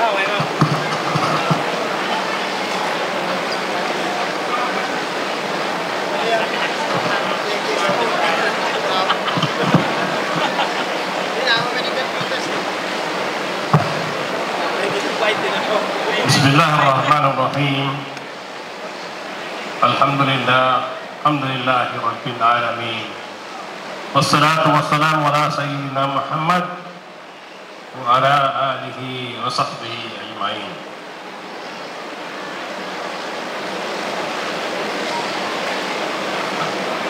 Bismillahirrahmanirrahim. Alhamdulillahi rabbil alamin. Wassalatu wassalamu ala sayyidina Muhammad wa ala alihi wa sahbihi ajma'in.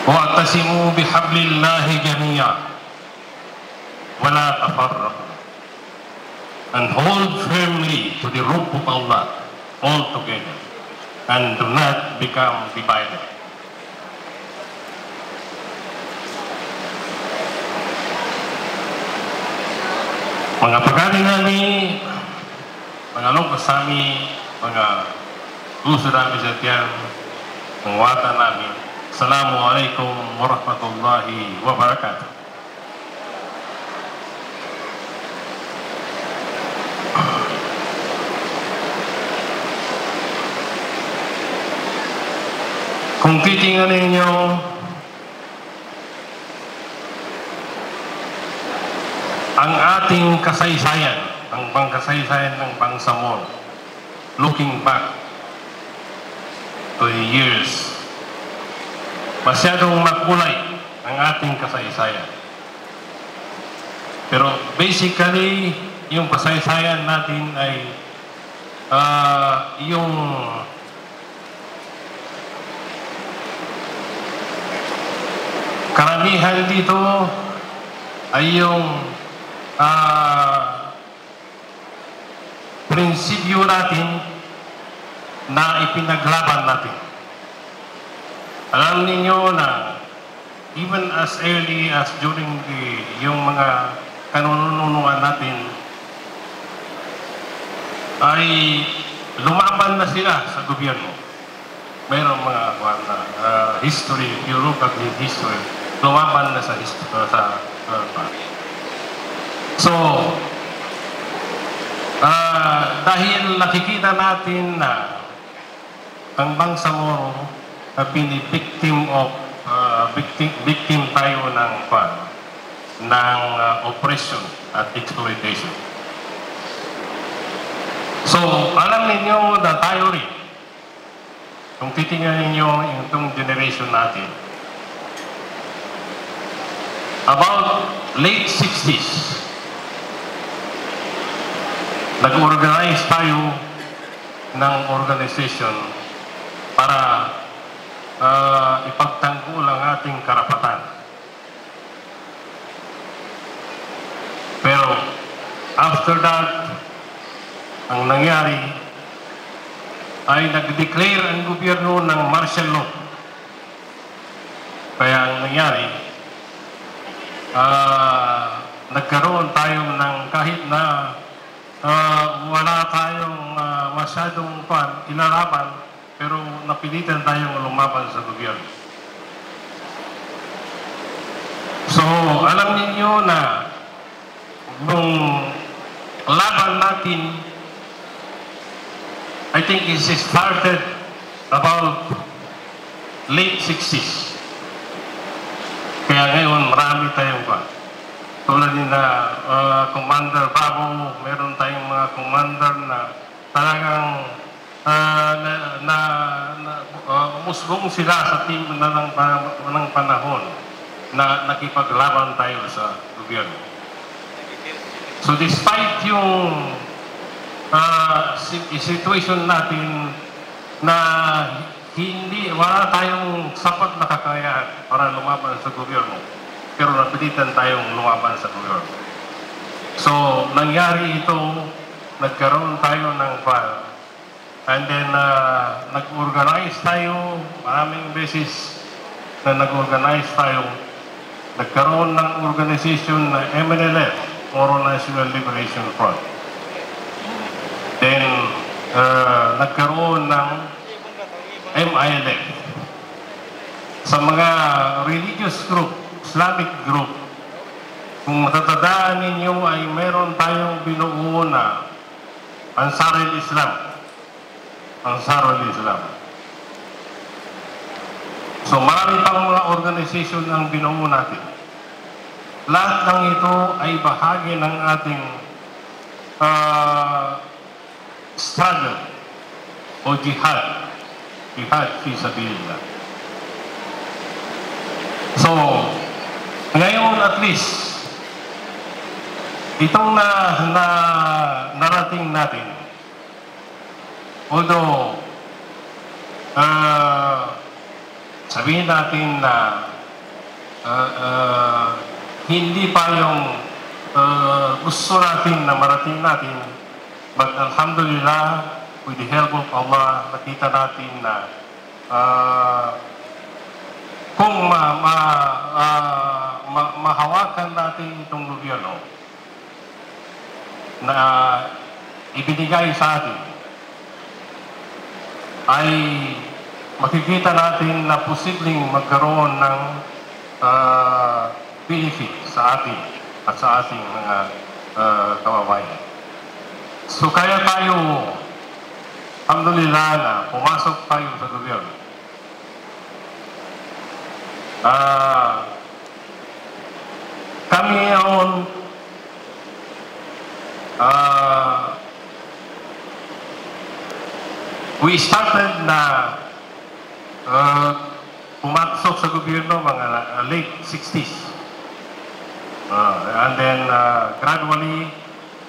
Wa'tasimu bihablillahi jami'an wa la tafarraqu, and hold firmly to the rope of Allah all together, and do not become divided. Mga pagkali nami, mga longkasami, mga usurami sa tiyan, mga wata namin, Assalamualaikum warahmatullahi wabarakatuh. Kung titingnan ninyo ang ating kasaysayan, ang pangkasaysayan ng Bangsamoro, looking back to the years, masyadong makulay ang ating kasaysayan. Pero basically, yung kasaysayan natin ay yung karamihan dito ay yung prinsipyo natin na ipinaglaban natin. Alam ninyo na even as early as during yung mga kanununuan natin ay lumaban na sila sa gobyerno. Mayroong mga history, if you look at the history, lumaban na sa so, dahil nakikita natin na ang Bangsamoro na victim tayo ng oppression at exploitation. So, alam ninyo na tayo rin, kung titingnan ninyo itong generation natin, about late 60s, nag-organize tayo ng organization para ipagtanggol ang ating karapatan. Pero after that, ang nangyari ay nag-declare ang gobyerno ng martial law. Kaya ang nangyari, nagkaroon tayo ng kahit na wala tayong masyadong ilalaban, pero napilitan tayong lumaban sa gobyerno. So, alam ninyo na nung laban natin, I think it started about late 60s. Kaya ngayon marami tayong tulad ni Commander Bravo, meron tayong mga commander na talagang umusbong sila sa team ng panahon na nakipaglaban tayo sa gobyerno. So despite yung situation natin na wala tayong sapat na kakayahan para lumaban sa gobyerno, pero napilitan tayong lumaban sa gobyerno. So, nangyari ito, nagkaroon tayo ng file, and then nag-organize tayo, maraming beses na nag-organize tayo, nagkaroon ng organization na MNLF, Moro National Liberation Front. Then, nagkaroon ng MILF. Sa mga religious group, Islamic group, kung matatandaan ninyo ay meron tayong binuo na Ansarul Islam. Ansarul Islam. So marami pang mga organisasyon ang binuo natin. Lahat ng ito ay bahagi ng ating struggle o jihad. Jihad fi sabilillah. So, ngayon at least, itong narating natin, although sabihin natin na hindi pa yung gusto natin na marating natin, but alhamdulillah, with the help of Allah, nakita natin na kung mahawakan natin itong gobyerno na ibinigay sa atin, ay makikita natin na posibleng magkaroon ng benefit sa atin at sa ating mga kababayan. So kaya tayo, alhamdulillah, na pumasok tayo sa gobyerno. Kami ngayon we started na pumasok sa gobyerno mga late 60s. And then gradually,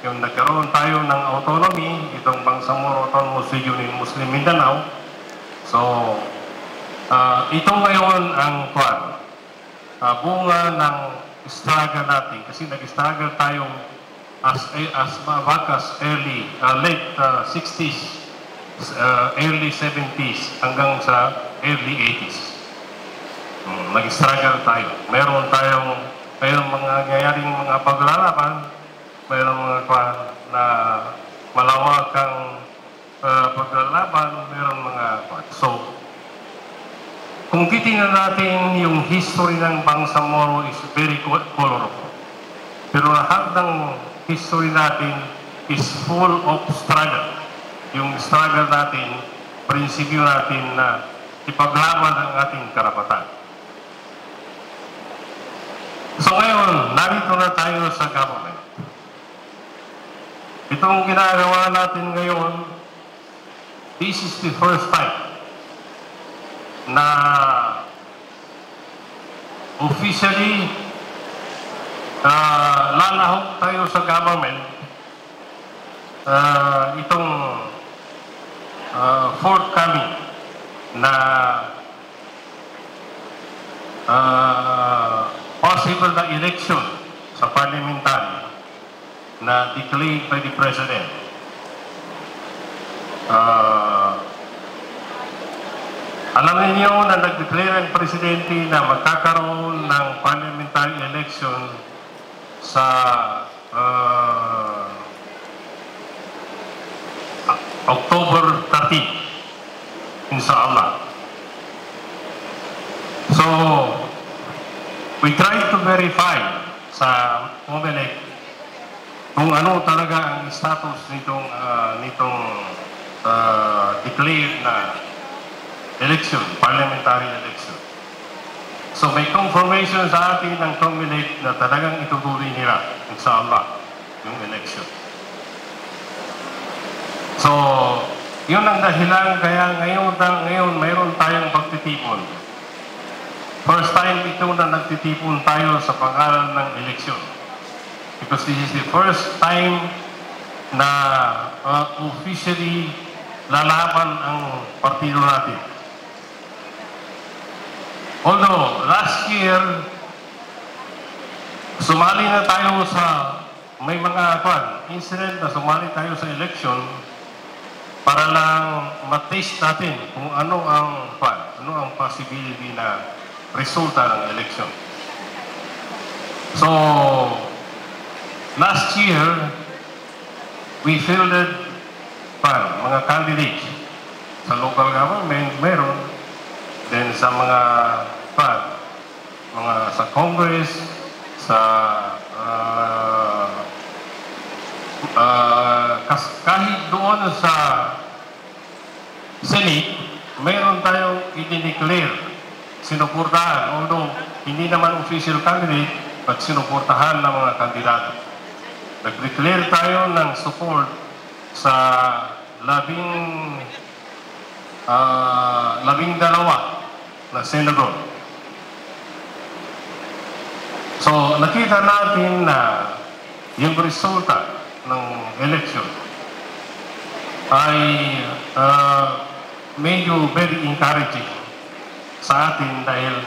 yung nagkaroon tayo ng autonomy, itong Bangsamoro Autonomous Region in Muslim Mindanao. So, ito ngayon ang bunga ng struggle natin. Kasi nag-struggle tayong as mabakas late 60s, early 70s hanggang sa early 80s. Nag-struggle tayo. Mayroon mga nangyayaring mga paglalaban, mayroon mga na malawakang paglalaban, mayroon mga So, kung titingnan natin yung history ng Bangsamoro is very colorful. Pero lahat ng history natin is full of struggle. Yung struggle natin, prinsipyo natin na ipaglaban ang ating karapatan. So ngayon, narito na tayo sa government. Itong ginagawa natin ngayon, this is the first time na officially lalahok tayo sa government itong forthcoming na possible na election sa parliamentary na declared by the President. Alam niyo na nag-declare ang Presidente na magkakaroon ng parliamentary election sa October 30, inshallah. So, we try to verify sa COMELEC kung ano talaga ang status nitong declared na election, parliamentary election. So may confirmation sa atin ng COMELEC na talagang itutuloy nila, inshallah, yung election. So, yun ang dahilan kaya ngayon mayroon tayong pagtitipon. First time ito na nagtitipon tayo sa pangalan ng election. Because this is the first time na officially lalaban ang partido natin. Although, last year, sumali na tayo sa may mga incident na sumali tayo sa election para lang matest natin kung ano ang possibility na resulta ng election. So, last year, we fielded mga candidates sa local government, meron, then sa mga sa Congress, sa kahit doon doon sa Senate, mayroon tayong i-declare, sinuportahan, although hindi naman official candidate, but sinuportahan ng mga kandidato. Nag-declare tayo ng support sa labing dalawa na senador. So, nakita natin na yung resulta ng election ay medyo very encouraging sa atin dahil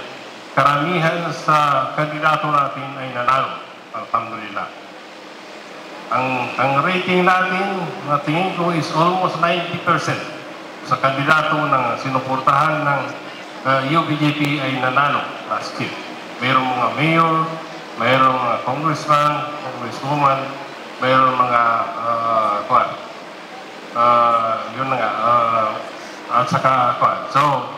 karamihan sa kandidato natin ay nanalo. Alhamdulillah. Ang rating natin, na tingin ko, is almost 90% sa kandidato ng sinuportahan ng UBJP ay nanalo last year. Mayroong mga mayor, mayroong mga congressman, congresswoman, mayroong mga yun na nga, at saka so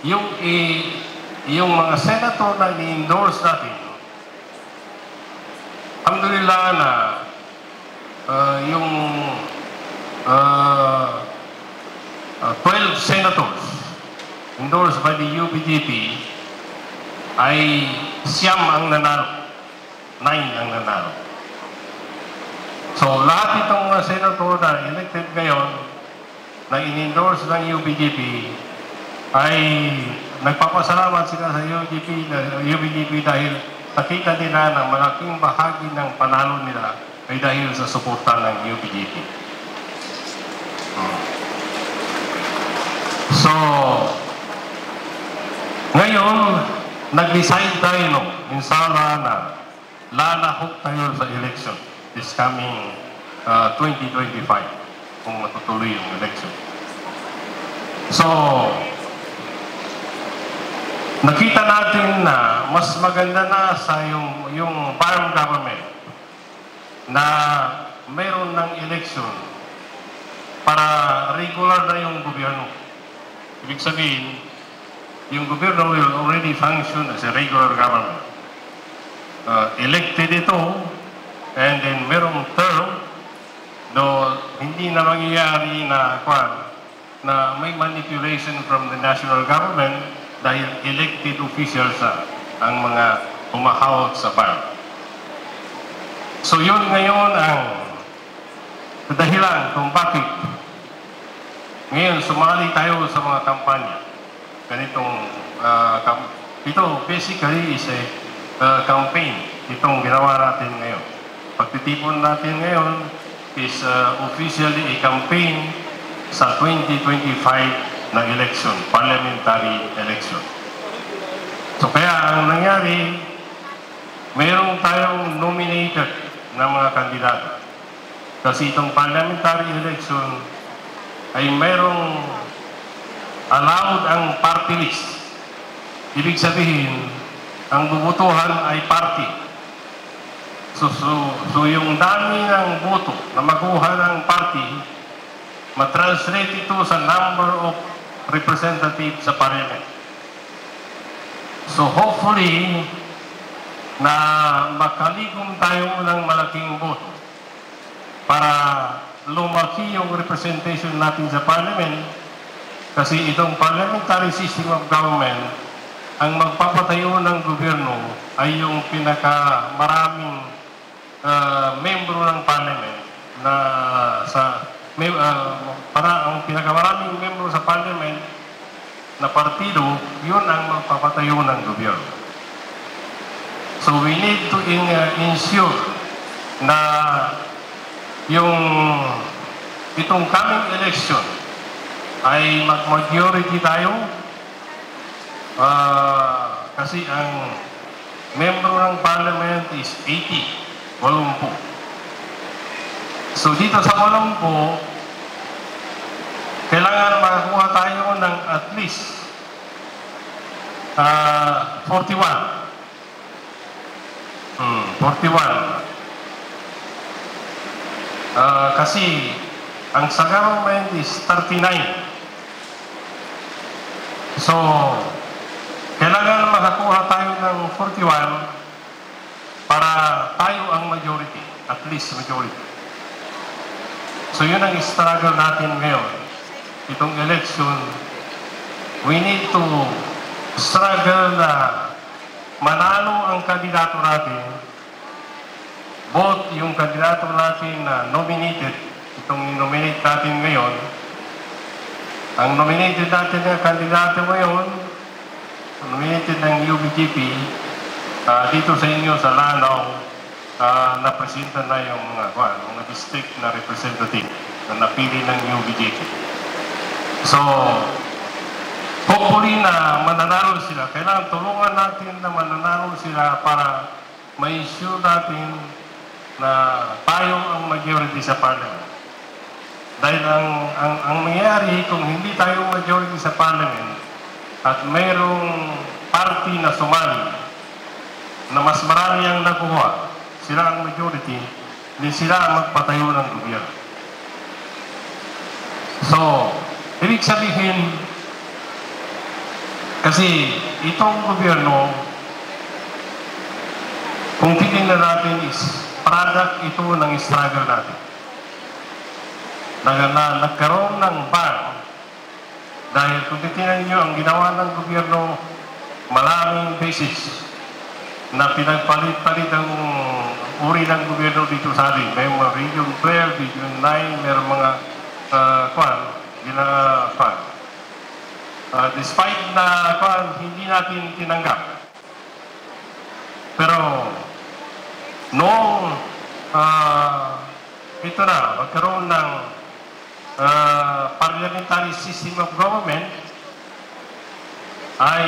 yung mga senator na i-endorse natin, alhamdulillah na yung 12 senators endorsed by the UBJP ay siyam ang nanalo, 9 ang nanalo. So lahat itong mga senator na elected ngayon na in-endorse ng UBJP ay nagpapasalamat sila sa UBJP dahil nakita nila na malaking bahagi ng panalo nila ay dahil sa suporta ng UBJP. So, ngayon, nag-decide tayo, inshallah, na lalahok tayo sa election this coming 2025 kung matutuloy yung election. So, nakita natin na mas maganda na sa yung farm government na mayroon ng election para regular na yung gobyerno. Ibig sabihin, yung gobyerno will already function as a regular government. Elected ito, and then mayroong term, though hindi na mangyayari na may manipulation from the national government dahil elected officials ang mga humahawak sa farm. So yun ngayon ang dahilan kung bakit ngayon sumali tayo sa mga kampanya. Ganitong ito basically is a campaign itong ginawa natin ngayon. Pagtitipon natin ngayon is officially a campaign sa 2025 na election, parliamentary election. So kaya ang nangyari, mayroong tayong nominated na mga kandidato. Kasi itong parliamentary election ay mayroong allowed ang party list. Ibig sabihin, ang bubutuhan ay party. So yung dami ng boto na makuha ng party, matranslate ito sa number of representatives sa parliament. So hopefully, na makaligom tayo ng malaking boto para lumaki yung representation natin sa parliament, kasi itong parliamentary system of government, ang magpapatayo ng gobyerno ay yung pinakamaraming membro ng parliament na para ang pinakamaraming membro sa parliament na partido, yun ang magpapatayo ng gobyerno. So we need to ensure na itong coming election ay mag-majority tayo kasi ang membro ng parliament is 80. So dito sa 80, kailangan makakuha tayo ng at least 41. 41. Kasi ang sa government is 39. So, kailangan makakuha tayo ng 41 para tayo ang majority, at least majority. So yun ang struggle natin ngayon. Itong election, we need to struggle na manalo ang kandidato natin, both yung kandidato natin na nominated, itong nominate natin ngayon, ang nominated natin na kandidato ngayon, nominated ng UBGP, dito sa inyo sa Lanao, napresenta na yung mga district na representative na napili ng UBGP. So, hopefully na mananalo sila. Kailangan tulungan natin na mananalo sila para ma-ensure natin na tayo ang majority sa parliament. Dahil ang mangyayari kung hindi tayo majority sa parliament at mayroong party na sumali na mas marami ang nakuha, sila ang majority, hindi sila ang magpatayo ng gobyerno. So, ibig sabihin, kasi itong gobyerno, kung titingnan natin is product ito ng struggle natin. Nagkaroon ng ban dahil kung titingnan nyo ang ginawa ng gobyerno, maraming beses na pinagpalit-palit ang uri ng gobyerno dito sa atin. May mga Region 12, Region 9, may mga despite na hindi natin tinanggap. Pero noong ito na, magkaroon ng parliamentary system of government, ay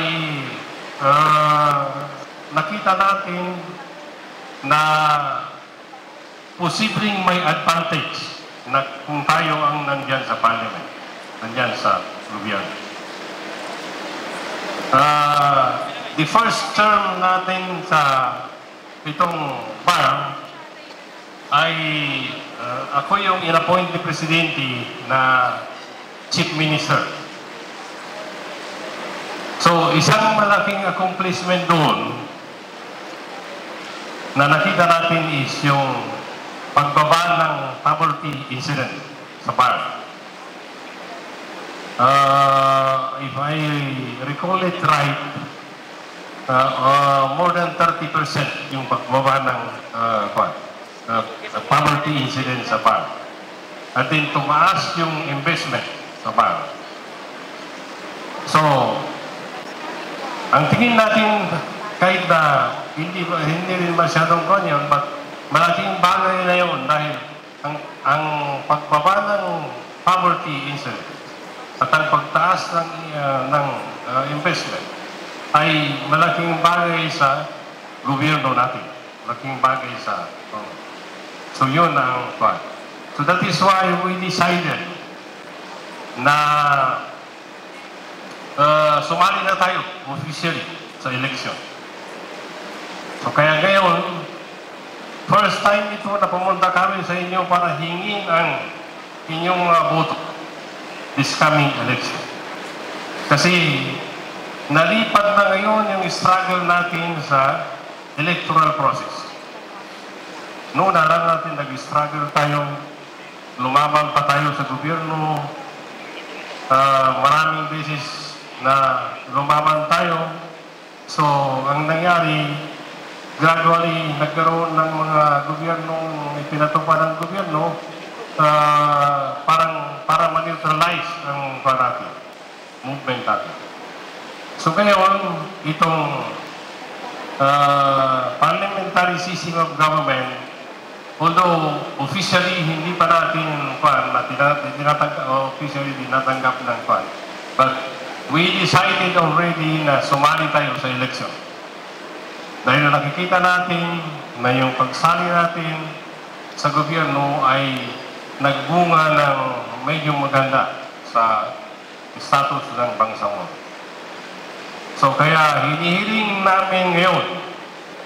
nakita natin na posibleng may advantage na kung tayo ang nandyan sa parliament, nandyan sa gobyerno. The first term natin sa itong bar ay ako yung in-appoint ni Presidente na Chief Minister. So, isang malaking accomplishment doon na nakita natin is yung pagbaba ng poverty incident sa bar. If I recall it right, more than 30% yung pagbaba ng poverty incident sa bar. At then tumaas yung investment sa bar. So, ang tingin natin, kahit na hindi rin masyadong ganyan, but malaking bagay na yun dahil ang pagbaba ng poverty incident at ang pagtaas ng investment ay malaking bagay sa gobyerno natin. Malaking bagay sa so yun ang part. So that is why we decided na sumali na tayo officially sa election. So kaya ngayon, first time ito na pumunta kami sa inyo para hingin ang inyong boto this coming election. Kasi nalipat na ngayon yung struggle natin sa electoral process. Noon nalang natin nag-struggle tayo, lumaban pa tayo sa gobyerno, maraming beses na lumaban tayo. So, ang nangyari, gradually nagkaroon ng mga gobyernong ipinatupad ng gobyerno para ma-neutralize ang movement natin. So, ngayon, itong parliamentary system of government, although officially hindi pa natin officially dinatanggap ng but we decided already na sumali tayo sa election. Dahil nakikita natin na yung pagsali natin sa gobyerno ay nagbunga ng medyo maganda sa status ng bangsamon. So kaya hinihiling namin ngayon,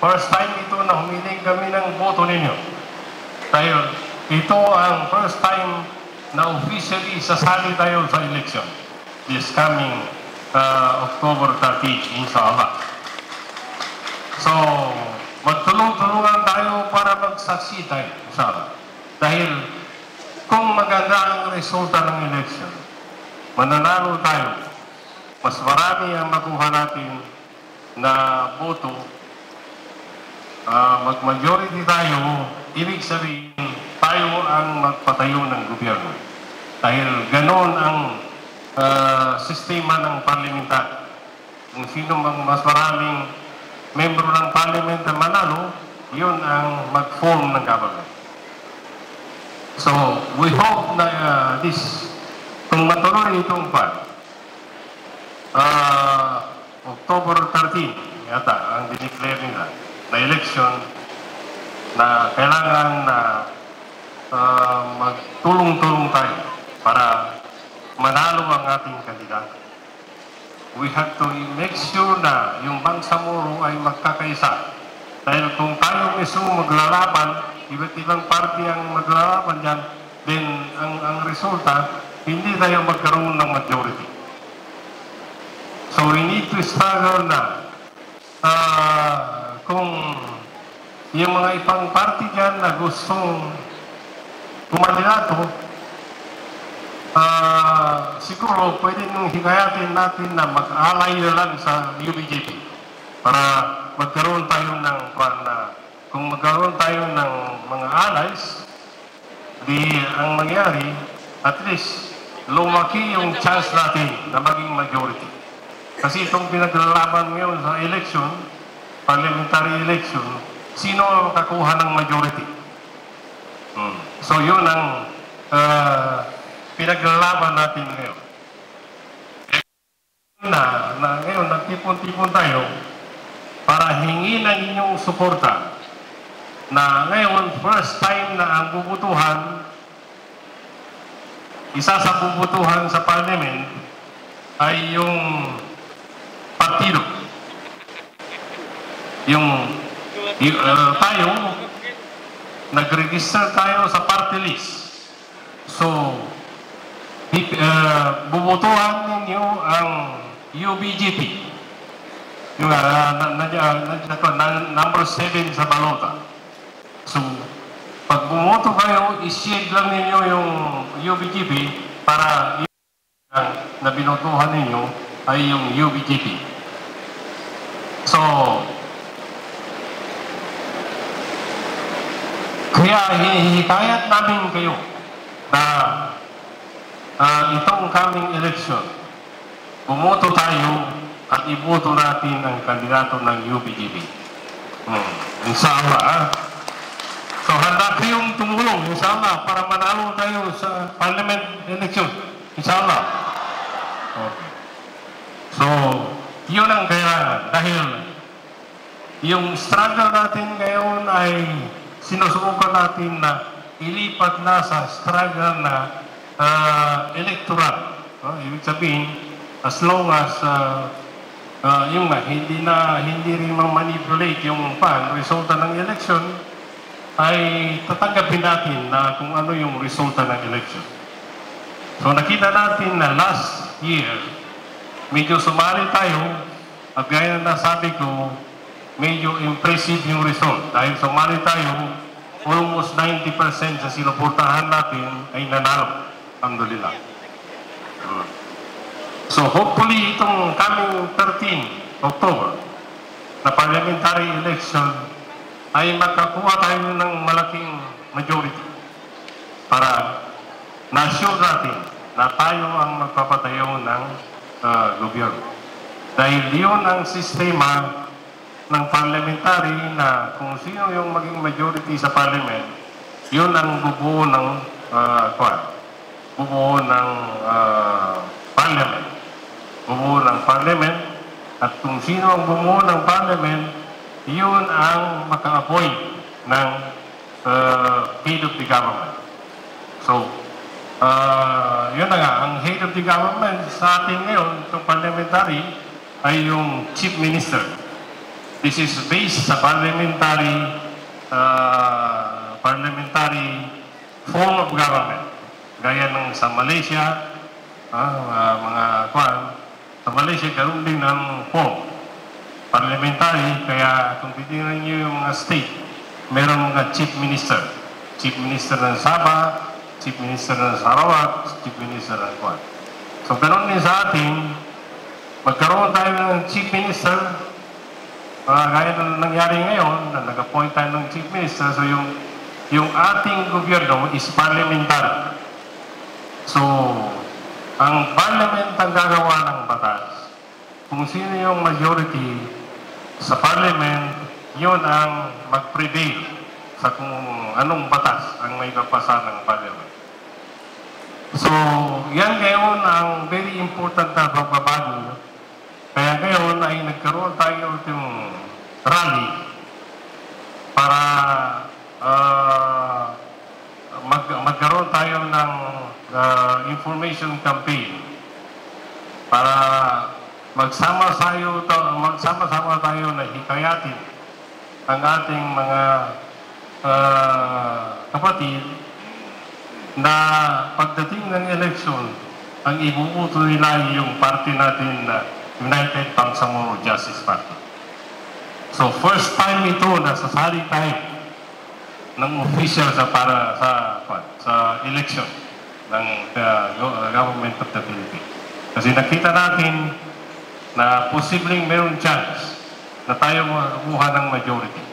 first time ito na humiling kami ng boto ninyo. Dahil ito ang first time na officially sasali tayo sa election this coming October 30, inshallah. So, magtulong-tulungan tayo para mag-succeed tayo, inshallah. Dahil kung maganda ang resulta ng election, mananalo tayo, mas marami ang makuha natin na boto, mag-majority tayo, ibig sabihin, tayo ang magpatayo ng gobyerno. Dahil ganon ang sistema ng parliamentar. Kung sino mas maraming membro ng parliament na manalo, yun ang mag-form ng government. So, we hope na kung matuloy itong October 13, yata, ang dineclare nila na election na kailangan na magtulong-tulong tayo para manalo ang ating kandidato. We have to make sure na yung Bangsamoro ay magkakaisa. Dahil kung tayo mismo maglalaban, iba't ibang party ang maglalaban dyan, then ang resulta, hindi tayo magkaroon ng majority. So we need to struggle na kung yung mga ibang party dyan na gustong kumandidato, siguro pwede nung hikayatin natin na mag-alay na lang sa UBJP para magkaroon tayo ng kung magkaroon tayo ng mga allies, di ang mangyari, at least lumaki yung chance natin na maging majority. Kasi itong pinaglalaban ngayon sa election, parliamentary election, sino ang makakuha ng majority? So yun ang pinaglalaban natin ngayon. Ngayon, nagtipon-tipon tayo para hingin ang inyong suporta na ngayon, first time na ang bubutuhan, isa sa bubutuhan sa parliament ay yung partido. Tayo, nag-register tayo sa party list. So, bubutuhan ninyo ang UBGP. Yung number 7 sa balota. So, pag bumoto kayo, i-shade lang ninyo yung UBGP para na binotohan ninyo ay yung UBGP. So, kaya hinihikayat namin kayo na itong coming election, bumoto tayo at iboto natin ang kandidato ng UBGP. Inshallah. So, handa kayong tumulong, inshallah, para manalo tayo sa parliament election. Inshallah. Okay. So, yun ang kailangan. Dahil yung struggle natin ngayon ay sinusubukan natin na ilipat na sa struggle na electoral. Ibig sabihin, as long as hindi rin manipulate yung resulta ng election, ay tatanggapin natin na kung ano yung resulta ng election. So nakita natin na last year, medyo sumali tayo, at gaya na sabi ko, medyo impressive yung result. Dahil sumali tayo, almost 90% sa sinuportahan natin ay nanalo. Alhamdulillah. So hopefully itong coming 13 October na parliamentary election ay makakuha tayo ng malaking majority para na-sure natin na tayo ang magpapatayo ng gobyerno. Dahil yun ang sistema ng parliamentary na kung sino yung maging majority sa parliament, yun ang bubuo ng parliament. Bumuo ng parliament at kung sino ang bumuo ng parliament, yun ang maka-appoint ng head of the government. So, yun na nga, ang head of the government sa atin ngayon, itong parliamentary, ay yung chief minister. This is based sa parliamentary form of government. Gaya ng sa Malaysia, sa Malaysia, karoon din ng form. Parliamentary, kaya kung titignan niyo yung mga state, meron mga chief minister. Chief minister ng Sabah, Chief Minister ng Sarawak, Chief Minister ng Kwan. So, ganun din sa atin, magkaroon tayo ng Chief Minister, gaya na nangyari ngayon, na nag-appoint tayo ng Chief Minister, so yung ating gobyerno is parliamentary. So, ang parliament ang gagawa ng batas. Kung sino yung majority sa parliament, yun ang mag-prevail sa kung anong batas ang may papasa ng parliament. So, yan ngayon ang very important na pagbabago. Kaya ngayon ay nagkaroon tayo ng rally para magkaroon tayo ng information campaign para magsama-sama tayo na hikayatin ang ating mga kapatid na pagdating ng election, ang ibubuto nila yung party natin na United Bangsamoro Justice Party. So first time ito na sasali tayo ng official sa election ng government of the Philippines. Kasi nakita natin na posibleng mayroong chance na tayo makakuha ng majority.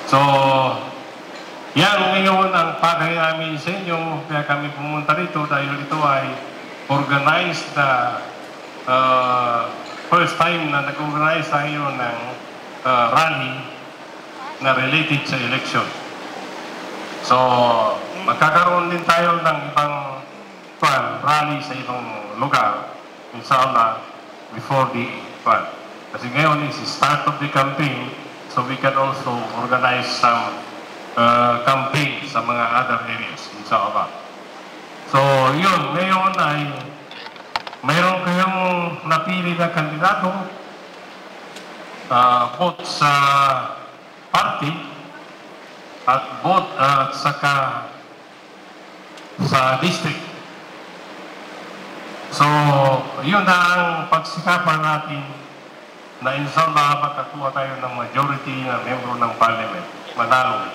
So, yan ngayon ang pakay namin sa inyo, kaya kami pumunta rito dahil ito ay organized na first time na nag-organize tayo ng rally na related sa election. So, magkakaroon din tayo ng ibang rally sa ibang lugar, inshallah, before the fund. Kasi ngayon is the start of the campaign, so we can also organize some campaign sa mga other areas, inshallah. So, yun, ngayon ay mayroon kayong napili na kandidato both sa party at both saka sa district. So, yun na ang pagsikapan natin na inshallah makakuha tayo ng majority na membro ng parliament manalo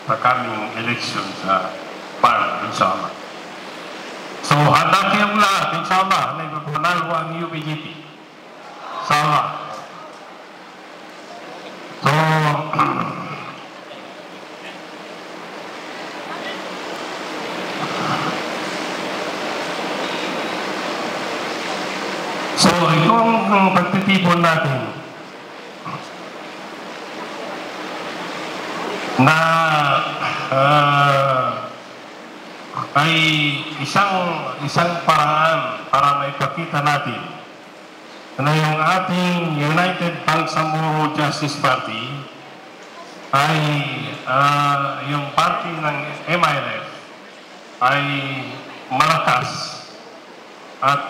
sa coming election sa parliament, inshallah. So, handa kayong lahat, inshallah, na ipapanalo ang UBGP. Inshallah. So, itong pagtitipon natin na ay isang paraan para maipakita natin na yung ating United Bangsamoro Justice Party ay yung party ng MILF ay malakas at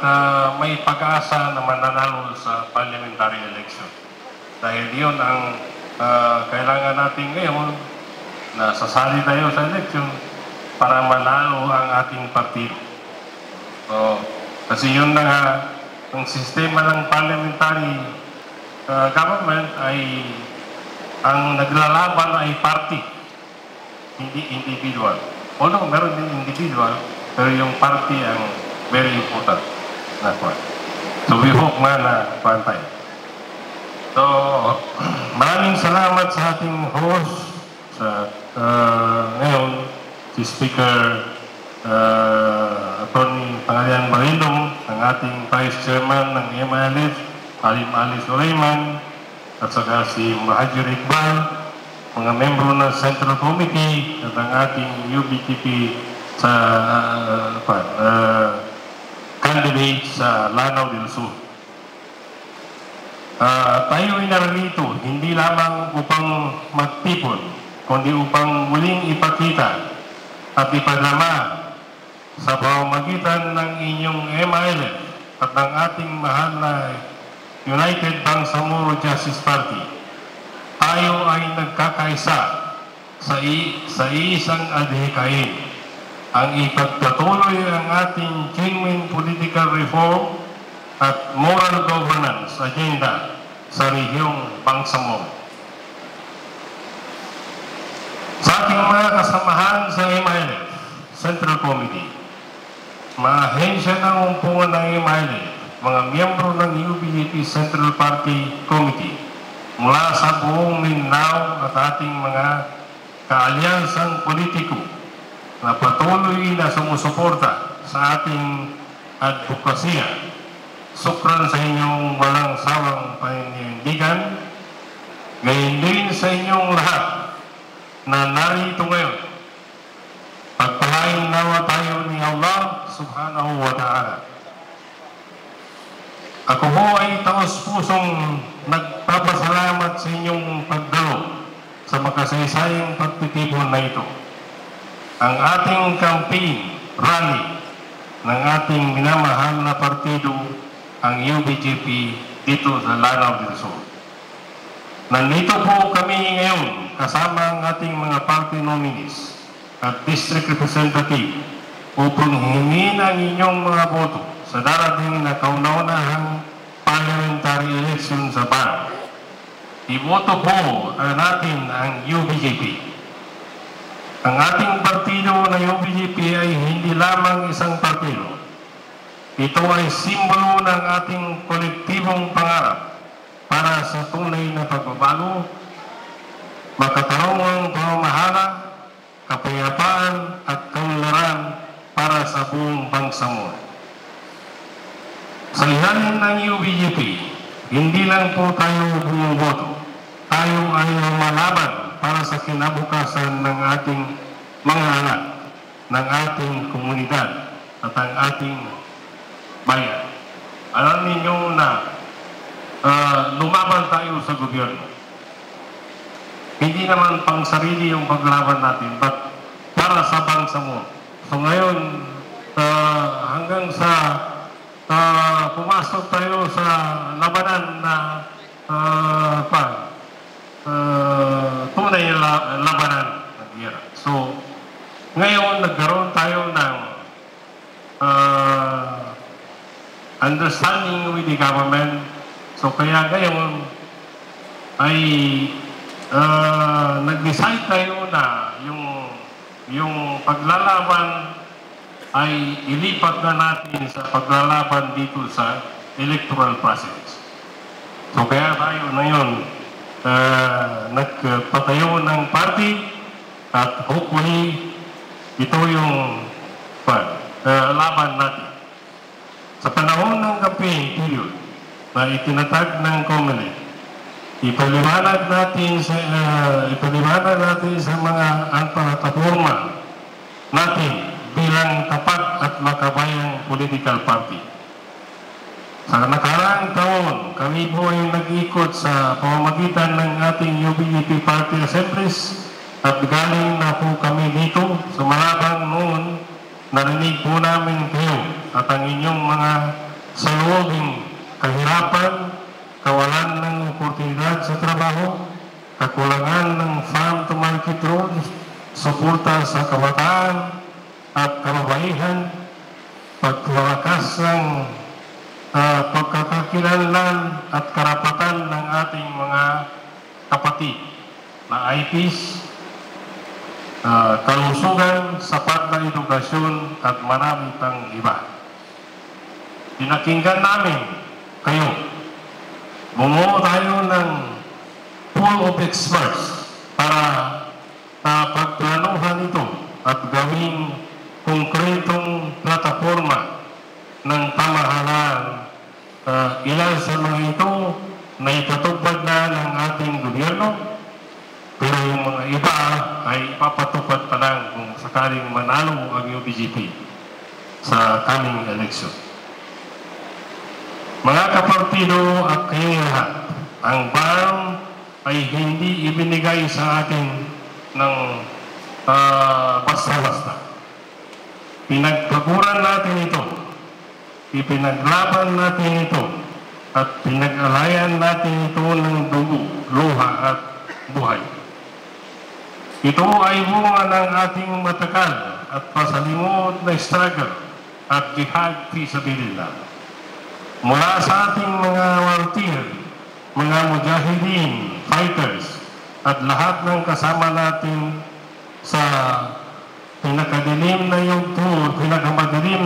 may pag-asa na mananalo sa parliamentary election. Dahil yun ang kailangan natin ngayon na sasali tayo sa election para manalo ang ating partido. So, kasi yun na nga, ang sistema ng parliamentary government ay ang naglalaban ay party, hindi individual. Although meron din individual, pero yung party ang very important na point. So we hope na pantay. So, maraming salamat sa ating host sa ngayon, si Speaker Attorney Pangalian Marilong, ang ating Vice Chairman ng MILF, Alim Ali Sulaiman, at saka si Mahajir Iqbal, mga membro ng Central Committee, at ang ating UBTP sa candidate sa Lanao del Sur. Tayo ay narito hindi lamang upang magtipon, kundi upang muling ipakita at ipadama sa pamamagitan ng inyong MILF at ng ating mahal na United Bangsamoro Justice Party. Tayo ay nagkakaisa sa isang adhikain, ang ipagpatuloy ang ating genuine political reform at moral governance agenda sa rehiyong Bangsamoro. Sa ating mga kasamahan sa MILF, Committee, mga ahensya ng umpungan ng MILA, mga miyembro ng UBJP Central Party Committee, mula sa buong Mindanao at ating mga kaalyansang politiko na patuloy na sumusuporta sa ating advokasya. Sukran sa inyong walang sawang paninindigan, gayon din sa inyong lahat na narito ngayon. Pagpalain nawa tayo ni Allah Subhanahu wa Ta'ala. Ako po ay taos-pusong nagpapasalamat sa inyong pagdalo sa makasaysayang pagtitipon na ito. Ang ating campaign rally ng ating minamahal na partido, ang UBJP, dito sa Lanao del Sur. Nandito po kami ngayon kasama ang ating mga party nominees at district representative upang hingin ang inyong mga boto sa darating na kauna-unahang parliamentary election sa Baran. Iboto po natin ang UBJP. Ang ating partido na UBJP ay hindi lamang isang partido. Ito ay simbolo ng ating kolektibong pangarap para sa tunay na pagbabago, makatarungang pamamahala, kapayapaan at kaunlaran para sa buong bansa mo. Sa ilalim ng UBJP, hindi lang po tayo bumuboto. Tayo ay lumalaban para sa kinabukasan ng ating mga anak, ng ating komunidad at ang ating bayan. Alam ninyo na lumaban tayo sa gobyerno. Hindi naman pang sarili yung paglaban natin, but para sa bansa mo. So ngayon, hanggang sa pumasok tayo sa labanan na tunay na labanan ng gera. So ngayon, nagkaroon tayo ng understanding with the government. So kaya ngayon ay nag-decide tayo na yung paglalaban ay ilipat na natin sa paglalaban dito sa electoral process. So kaya tayo ngayon nagpatayo ng party at hopefully ito yung laban natin. Sa panahon ng campaign period na itinatag ng COMELEC, ipaliwanag natin sa mga plataforma natin bilang tapat at makabayang political party. Sa nakaraang taon, kami po ay nag-ikot sa pamamagitan ng ating UBJP Party Assemblies at galing na po kami dito sa Malabang noon. Narinig po namin kayo at ang inyong mga salubing kahirapan, kawalan ng oportunidad sa trabaho, kakulangan ng farm-to-market roads, suporta sa kabataan at kababaihan, paglakas ng pagkakakilanlan at karapatan ng ating mga kapatid na IPs, kalusugan, sapat na edukasyon at marami pang iba. Pinakinggan namin kayo. Bumuo tayo ng pool of experts para pagplanuhan ito at gawing konkretong plataforma ng pamahalaan. Ilan sa mga ito na ipatupad na ng ating gobyerno, pero yung mga iba ay ipapatupad pa lang kung sakaling manalo ang UBJP sa coming election. Mga kapartido at kayong lahat, ang BARM ay hindi ibinigay sa atin ng basta-basta. Pinagpaguran natin ito, ipinaglaban natin ito, at pinag-alayan natin ito ng dugo, luha at buhay. Ito ay bunga ng ating matagal at pasalimot na struggle at jihad fisabilillah. Mula sa ating mga martir, mga mujahideen, fighters, at lahat ng kasama natin sa pinakamadilim na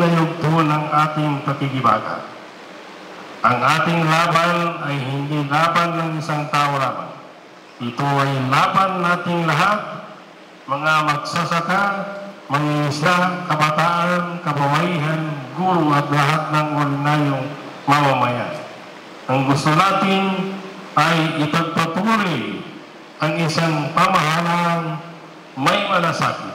yugto ng ating pakikibaga. Ang ating laban ay hindi laban ng isang tao lamang. Ito ay laban nating lahat, mga magsasaka, mangingisda, kabataan, kababaihan, guro at lahat ng ordinaryong mamamayan. Ang gusto natin ay ipagpatuloy ang isang pamahalaan may malasakit,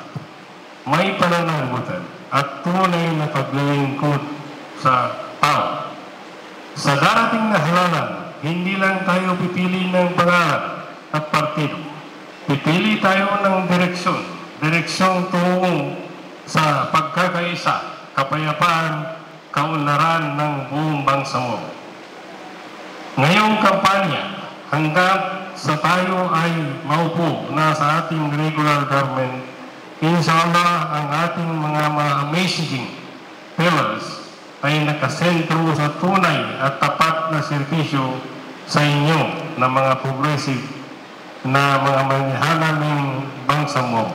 may pananagutan at tunay na paglilingkod sa tao. Sa darating na halalan, hindi lang tayo pipili ng pangalan at partido. Pipili tayo ng direksyong tungo sa pagkakaisa, kapayapaan, kaunlaran ng buong bangsamoro. Ngayong kampanya, hanggang sa tayo ay maupo na sa ating regular government, inshallah ang ating mga amazing pillars ay nakasentro sa tunay at tapat na serbisyo sa inyo na mga progressive na mga mangyahana ng bangsamoro.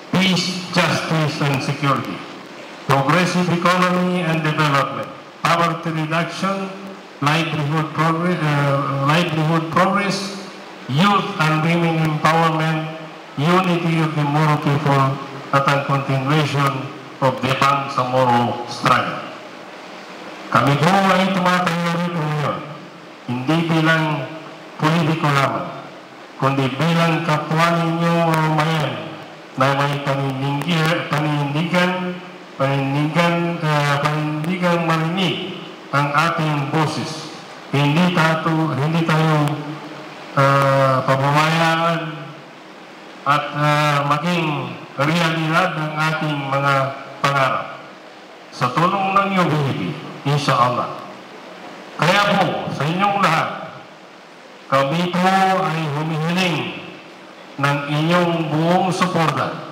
Peace, justice, and security. Progressive economy and development. Poverty reduction, livelihood progress, youth and women empowerment, unity of the Moro people, at ang continuation of the Bangsamoro struggle. Kami po ay tumatayo rito ngayon, hindi bilang politiko lamang, kundi bilang kapwa ninyo mamamayan na may panindigang marinig ang ating boses. Hindi tayo pababayaan at maging realidad ng ating mga pangarap. Sa tulong ng UBP, inshallah. Kaya po, sa inyong lahat, kami po ay humihiling ng inyong buong suporta.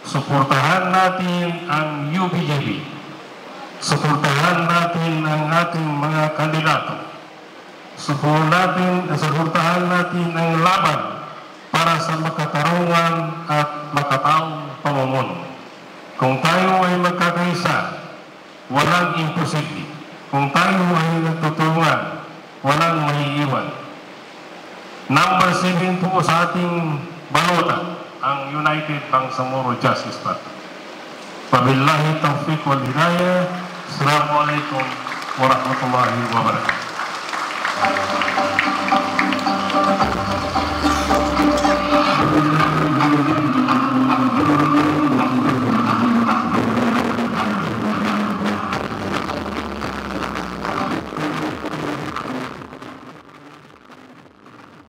Suportahan natin ang UBJP. Suportahan natin ang ating mga kandidato. Suportahan natin ang laban para sa makatarungan at makataong pamumuno. Kung tayo ay magkakaisa, walang imposible. Kung tayo ay nagtutulungan, walang maiiwan. Number 7 po sa ating balota, ang United Bangsamoro Justice Party. Wabillahi taufiq wal hidayah. Assalamualaikum warahmatullahi wabarakatuh.